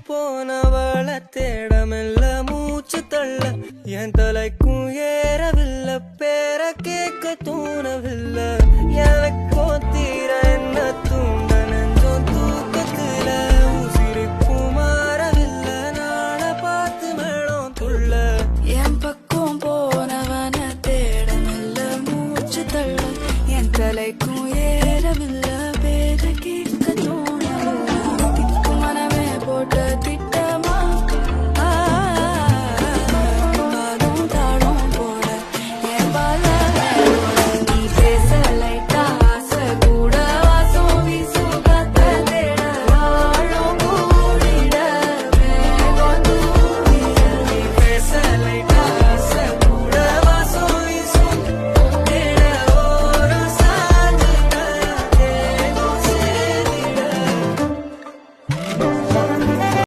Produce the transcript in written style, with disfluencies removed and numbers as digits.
போனவள தேடமெல்ல மூச்சு தள்ள என் தலைக்கும் ஏறவில்லை பேர கேட்க தூணவில்லை எனக்கோ தீர என்ன தூண்ட நெஞ்சம் தூக்கத்துல உசிரிப்பும் மாறவில்லை நாள பார்த்து மேளம் துள்ள என் பக்கம் போனவன தேடமெல்ல மூச்சு தள்ள என் தலைக்கும் ஏறவில்லை பேர கேட்க தோணவில்லை திக்கு மனமே போட்ட திட்டு